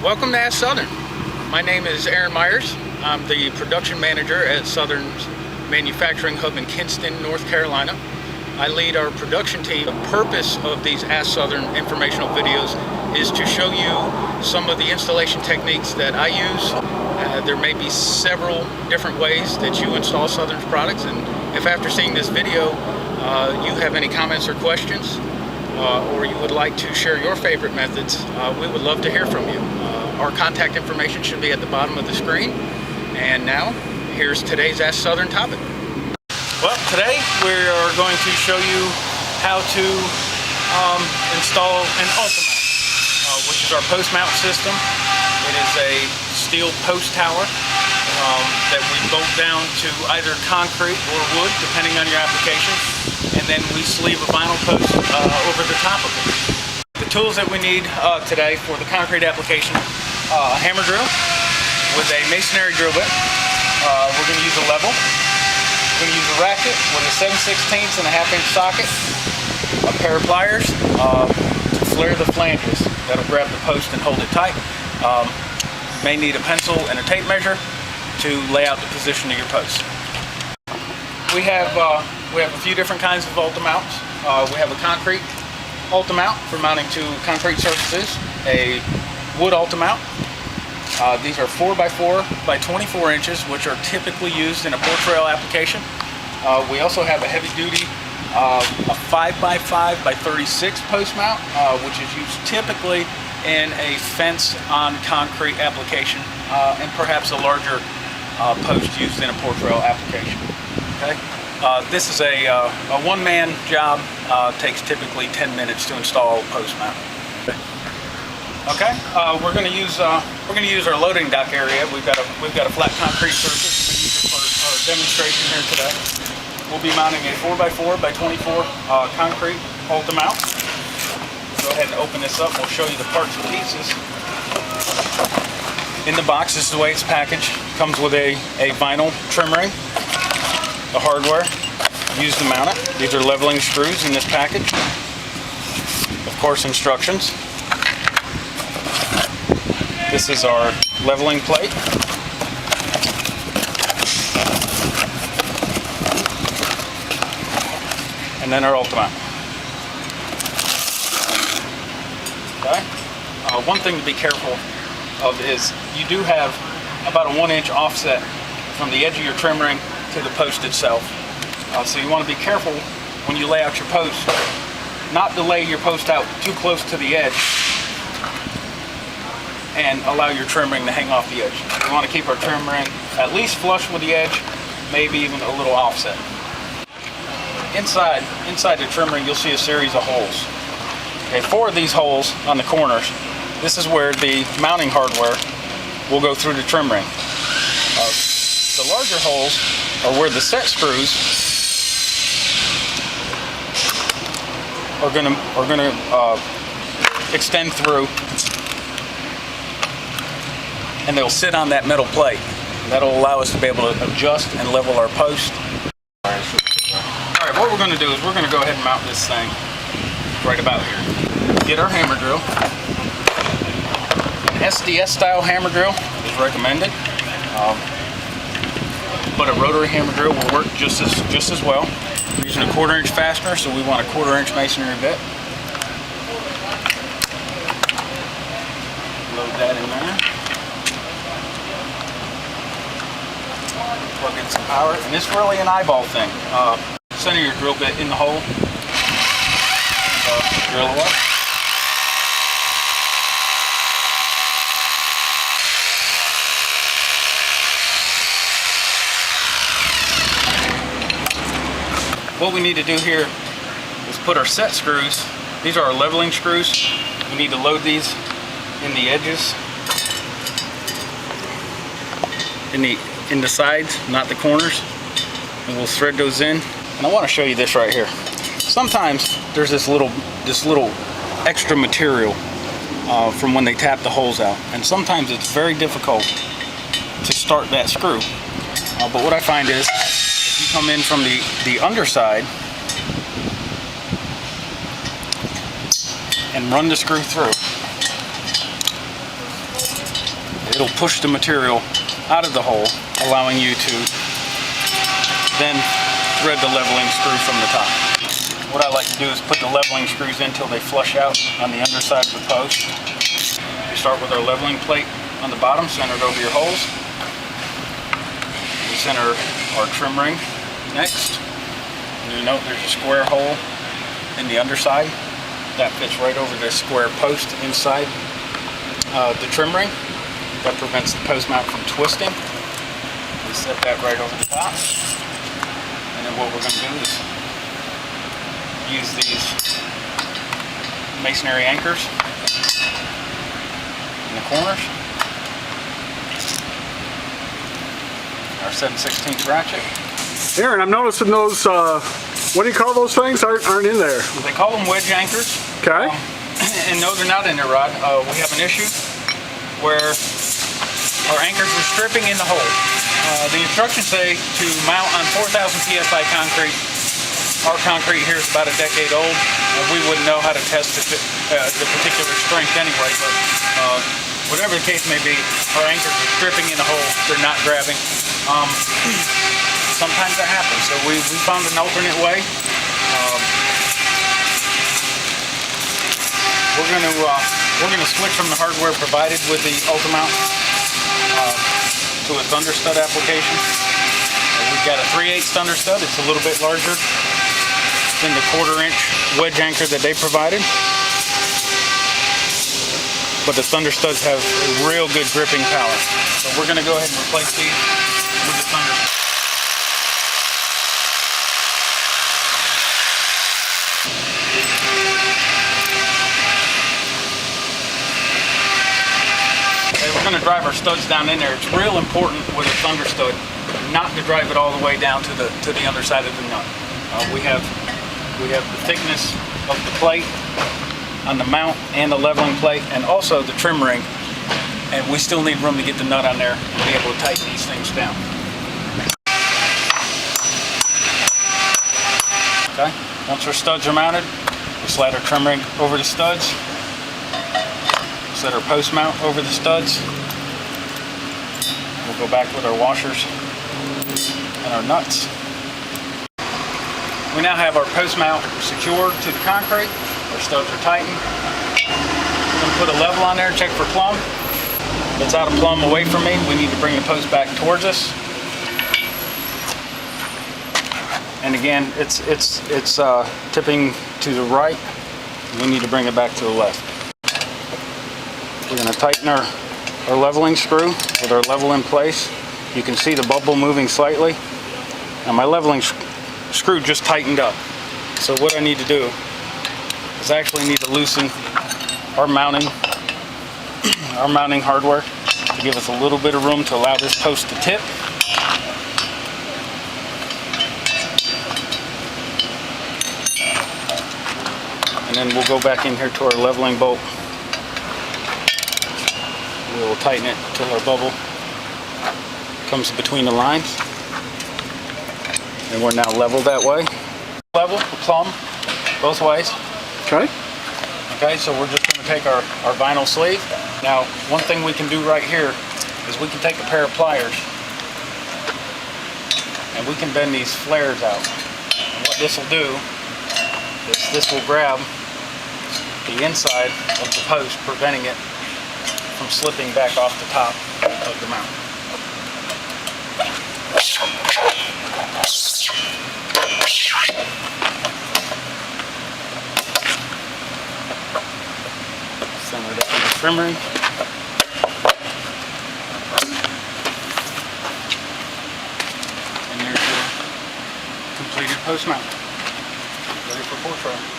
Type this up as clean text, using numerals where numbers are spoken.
Welcome to Ask Southern. My name is Aaron Myers. I'm the production manager at Southern's manufacturing hub in Kinston, North Carolina. I lead our production team. The purpose of these Ask Southern informational videos is to show you some of the installation techniques that I use. There may be several different ways that you install Southern's products, and if after seeing this video you have any comments or questions, or you would like to share your favorite methods, we would love to hear from you. Our contact information should be at the bottom of the screen. And now, here's today's Ask Southern topic. Well, today we are going to show you how to install an Ultimate, which is our post mount system. It is a steel post tower that we bolt down to either concrete or wood, depending on your application, and then we sleeve a vinyl post over the top of it. The tools that we need today for the concrete application: a hammer drill with a masonry drill bit. We're going to use a level. We're going to use a ratchet with a 7/16 and a 1/2 inch socket, a pair of pliers to flare the flanges. That'll grab the post and hold it tight. May need a pencil and a tape measure to lay out the position of your post. We have a few different kinds of Ulti-Mounts. We have a concrete Ulti-Mount for mounting to concrete surfaces, a wood Ulti-Mount. These are 4x4 by 24 inches, which are typically used in a porch rail application. We also have a heavy-duty a 5x5 by 36 post mount, which is used typically in a fence on concrete application, and perhaps a larger post used in a porch rail application. Okay. This is a one-man job. Takes typically 10 minutes to install post mount. Okay, we're going to use our loading dock area. We've got a flat concrete surface. We're going to use it for our demonstration here today. We'll be mounting a 4x4 by 24 concrete Ulti-Mount. Go ahead and open this up. We'll show you the parts and pieces. In the box, this is the way it's packaged. Comes with a vinyl trim ring, the hardware used to mount it. These are leveling screws in this package. Of course, instructions. This is our leveling plate. And then our Ulti-Mount. Okay. One thing to be careful of is you do have about a 1 inch offset from the edge of your trim ring to the post itself. So you want to be careful when you lay out your post, not to lay your post out too close to the edge and allow your trim ring to hang off the edge. We want to keep our trim ring at least flush with the edge, maybe even a little offset. Inside the trim ring, you'll see a series of holes. Okay, 4 of these holes on the corners. This is where the mounting hardware will go through the trim ring. The larger holes are where the set screws are gonna extend through, and they'll sit on that metal plate. That'll allow us to be able to adjust and level our post. All right, what we're going to do is we're going to go ahead and mount this thing right about here. Get our hammer drill. An SDS style hammer drill is recommended, but a rotary hammer drill will work just as well. We're using a 1/4 inch fastener, so we want a 1/4 inch masonry bit. Load that in there. Plug in some power, and it's really an eyeball thing. Center your drill bit in the hole, and, drill away. What we need to do here is put our set screws. These are our leveling screws. We need to load these in the edges, in the sides, not the corners, and we'll thread those in. And I want to show you this right here. Sometimes there's this little extra material from when they tap the holes out, and sometimes it's very difficult to start that screw. But what I find is, if you come in from the underside and run the screw through, it'll push the material out of the hole, allowing you to then thread the leveling screw from the top. What I like to do is put the leveling screws in until they flush out on the underside of the post. We start with our leveling plate on the bottom, centered over your holes. We center our trim ring next. And you'll note there's a square hole in the underside. That fits right over this square post inside the trim ring. That prevents the post mount from twisting. We set that right over the top. And then what we're going to do is use these masonry anchors in the corners. Our 7/16 ratchet. Aaron, I'm noticing those, what do you call those things, aren't in there? They call them wedge anchors. Okay. And no, they're not in there, Rod. We have an issue where our anchors are stripping in the hole. The instructions say to mount on 4,000 psi concrete. Our concrete here is about a decade old. We wouldn't know how to test the particular strength anyway, but whatever the case may be, our anchors are stripping in the hole. They're not grabbing. Sometimes that happens, so we found an alternate way. We're gonna switch from the hardware provided with the Ultimount to a thunder stud application. We've got a 3/8 thunder stud. It's a little bit larger than the 1/4-inch wedge anchor that they provided. But the thunder studs have a real good gripping power. So we're gonna go ahead and replace these with the thunder stud. We're going to drive our studs down in there. It's real important with a thunder stud not to drive it all the way down to the underside of the nut. We have the thickness of the plate on the mount and the leveling plate, and also the trim ring, and we still need room to get the nut on there and be able to tighten these things down. Okay. Once our studs are mounted, we slide our trim ring over the studs. Set our post mount over the studs. We'll go back with our washers and our nuts. We now have our post mount secured to the concrete. Our studs are tightened. We're going to put a level on there, check for plumb. If it's out of plumb away from me, we need to bring the post back towards us. And again, it's tipping to the right. We need to bring it back to the left. We're going to tighten our leveling screw with our level in place. You can see the bubble moving slightly. Now my leveling screw just tightened up. So what I need to do is actually need to loosen our mounting hardware to give us a little bit of room to allow this post to tip. And then we'll go back in here to our leveling bolt. We will tighten it until our bubble comes between the lines. And we're now level that way. Level, plumb, both ways. Okay. Okay, so we're just going to take our vinyl sleeve. Now, one thing we can do right here is we can take a pair of pliers and we can bend these flares out. And what this will do is this will grab the inside of the post, preventing it from slipping back off the top of the mount. Center it up in the trim ring. And there's your completed post mount. Ready for pour trial.